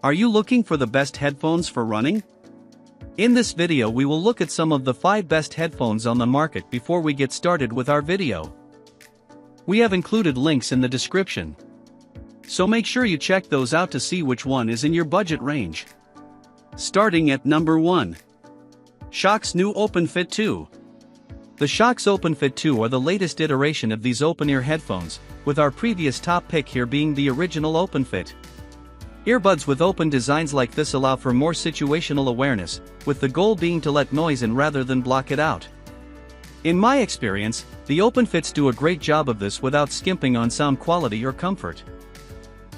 Are you looking for the best headphones for running? In this video we will look at some of the 5 best headphones on the market before we get started with our video. We have included links in the description, so make sure you check those out to see which one is in your budget range. Starting at number 1. Shokz New OpenFit 2. The Shokz OpenFit 2 are the latest iteration of these open-ear headphones, with our previous top pick here being the original OpenFit. Earbuds with open designs like this allow for more situational awareness, with the goal being to let noise in rather than block it out. In my experience, the OpenFits do a great job of this without skimping on sound quality or comfort.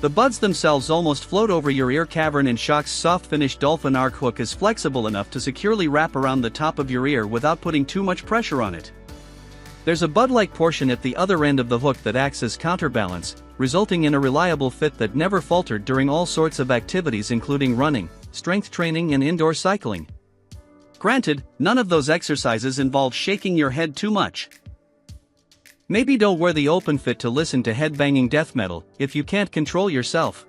The buds themselves almost float over your ear cavern, and Shoksz's soft-finish dolphin arc hook is flexible enough to securely wrap around the top of your ear without putting too much pressure on it. There's a bud-like portion at the other end of the hook that acts as counterbalance, resulting in a reliable fit that never faltered during all sorts of activities including running, strength training and indoor cycling. Granted, none of those exercises involve shaking your head too much. Maybe don't wear the OpenFit to listen to headbanging death metal if you can't control yourself.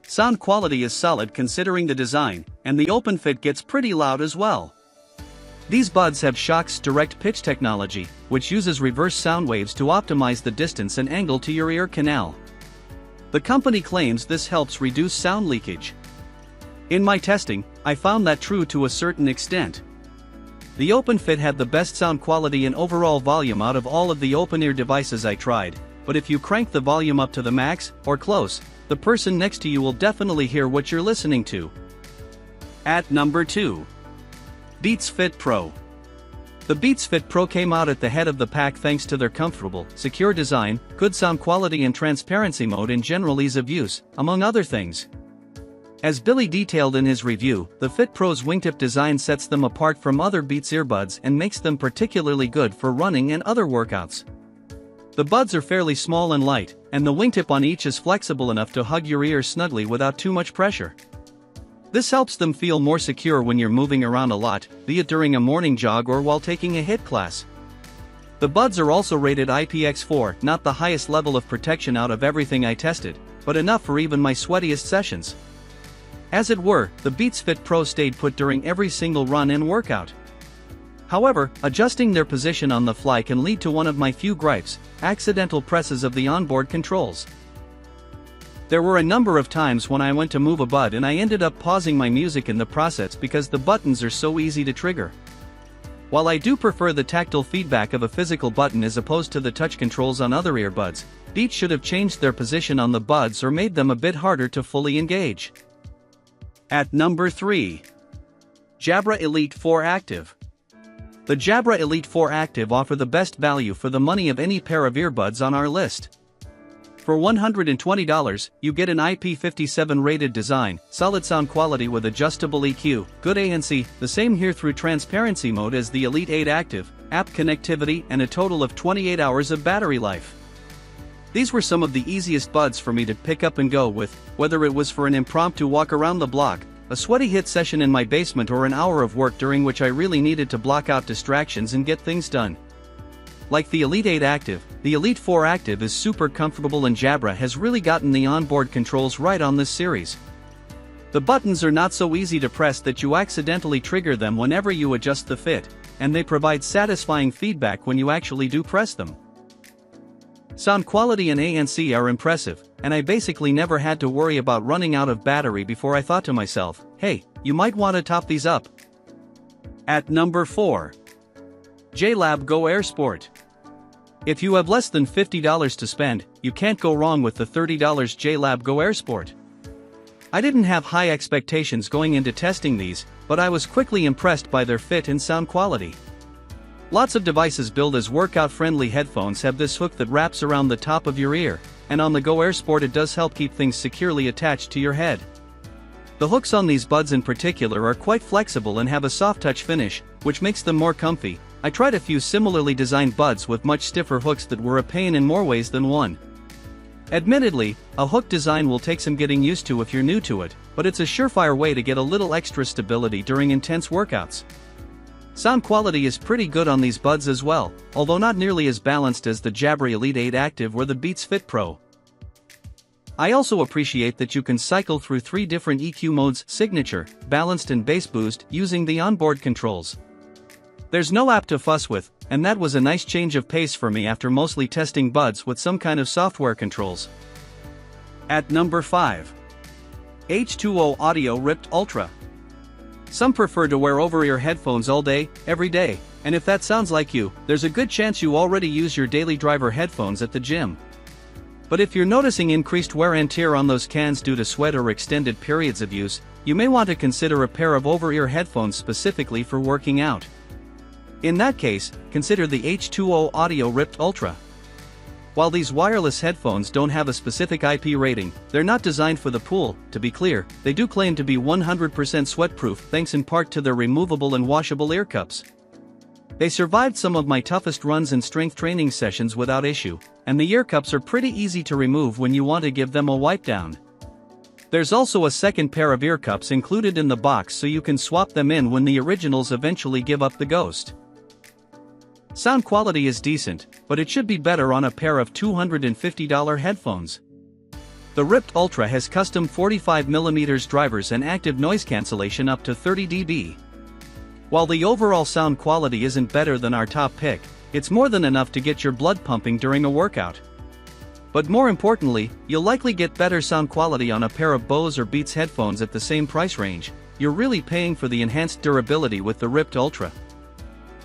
Sound quality is solid considering the design, and the OpenFit gets pretty loud as well. These buds have Shoksz's direct pitch technology, which uses reverse sound waves to optimize the distance and angle to your ear canal. The company claims this helps reduce sound leakage. In my testing, I found that true to a certain extent. The OpenFit had the best sound quality and overall volume out of all of the open-ear devices I tried, but if you crank the volume up to the max, or close, the person next to you will definitely hear what you're listening to. At number 2. Beats Fit Pro. The Beats Fit Pro came out at the head of the pack thanks to their comfortable, secure design, good sound quality and transparency mode and general ease of use, among other things. As Billy detailed in his review, the Fit Pro's wingtip design sets them apart from other Beats earbuds and makes them particularly good for running and other workouts. The buds are fairly small and light, and the wingtip on each is flexible enough to hug your ear snugly without too much pressure. This helps them feel more secure when you're moving around a lot, be it during a morning jog or while taking a HIIT class. The buds are also rated IPX4, not the highest level of protection out of everything I tested, but enough for even my sweatiest sessions. As it were, the Beats Fit Pro stayed put during every single run and workout. However, adjusting their position on the fly can lead to one of my few gripes: accidental presses of the onboard controls. There were a number of times when I went to move a bud and I ended up pausing my music in the process because the buttons are so easy to trigger. While I do prefer the tactile feedback of a physical button as opposed to the touch controls on other earbuds, Beats should have changed their position on the buds or made them a bit harder to fully engage. At number 3. Jabra Elite 4 Active. The Jabra Elite 4 Active offer the best value for the money of any pair of earbuds on our list. For $120, you get an IP57 rated design, solid sound quality with adjustable EQ, good ANC, the same here through transparency mode as the Elite 8 Active, app connectivity and a total of 28 hours of battery life. These were some of the easiest buds for me to pick up and go with, whether it was for an impromptu walk around the block, a sweaty HIIT session in my basement or an hour of work during which I really needed to block out distractions and get things done. Like the Elite 8 Active, the Elite 4 Active is super comfortable, and Jabra has really gotten the onboard controls right on this series. The buttons are not so easy to press that you accidentally trigger them whenever you adjust the fit, and they provide satisfying feedback when you actually do press them. Sound quality and ANC are impressive, and I basically never had to worry about running out of battery before I thought to myself, hey, you might want to top these up. At number 4. JLab Go Air Sport. If you have less than $50 to spend, you can't go wrong with the $30 JLab Go Air Sport. I didn't have high expectations going into testing these, but I was quickly impressed by their fit and sound quality. Lots of devices billed as workout-friendly headphones have this hook that wraps around the top of your ear, and on the Go Air Sport it does help keep things securely attached to your head. The hooks on these buds in particular are quite flexible and have a soft touch finish, which makes them more comfy. I tried a few similarly designed buds with much stiffer hooks that were a pain in more ways than one. Admittedly, a hook design will take some getting used to if you're new to it, but it's a surefire way to get a little extra stability during intense workouts. Sound quality is pretty good on these buds as well, although not nearly as balanced as the Jabra Elite 8 Active or the Beats Fit Pro. I also appreciate that you can cycle through 3 different EQ modes: signature, balanced and bass boost, using the onboard controls. There's no app to fuss with, and that was a nice change of pace for me after mostly testing buds with some kind of software controls. At number 5. H2O Audio Ript Ultra. Some prefer to wear over-ear headphones all day, every day, and if that sounds like you, there's a good chance you already use your daily driver headphones at the gym. But if you're noticing increased wear and tear on those cans due to sweat or extended periods of use, you may want to consider a pair of over-ear headphones specifically for working out. In that case, consider the H2O Audio Ript Ultra. While these wireless headphones don't have a specific IP rating, they're not designed for the pool. To be clear, they do claim to be 100% sweat-proof thanks in part to their removable and washable ear cups. They survived some of my toughest runs and strength training sessions without issue, and the ear cups are pretty easy to remove when you want to give them a wipe down. There's also a second pair of ear cups included in the box, so you can swap them in when the originals eventually give up the ghost. Sound quality is decent, but it should be better on a pair of $250 headphones. The Ript Ultra has custom 45mm drivers and active noise cancellation up to 30 dB. While the overall sound quality isn't better than our top pick, it's more than enough to get your blood pumping during a workout. But more importantly, you'll likely get better sound quality on a pair of Bose or Beats headphones at the same price range. You're really paying for the enhanced durability with the Ript Ultra.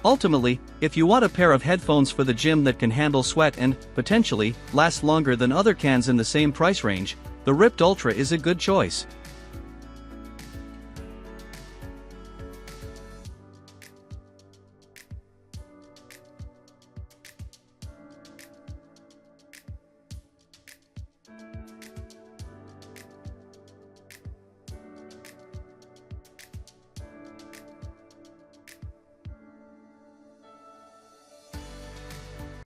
Ultimately, if you want a pair of headphones for the gym that can handle sweat and, potentially, last longer than other cans in the same price range, the Ript Ultra is a good choice.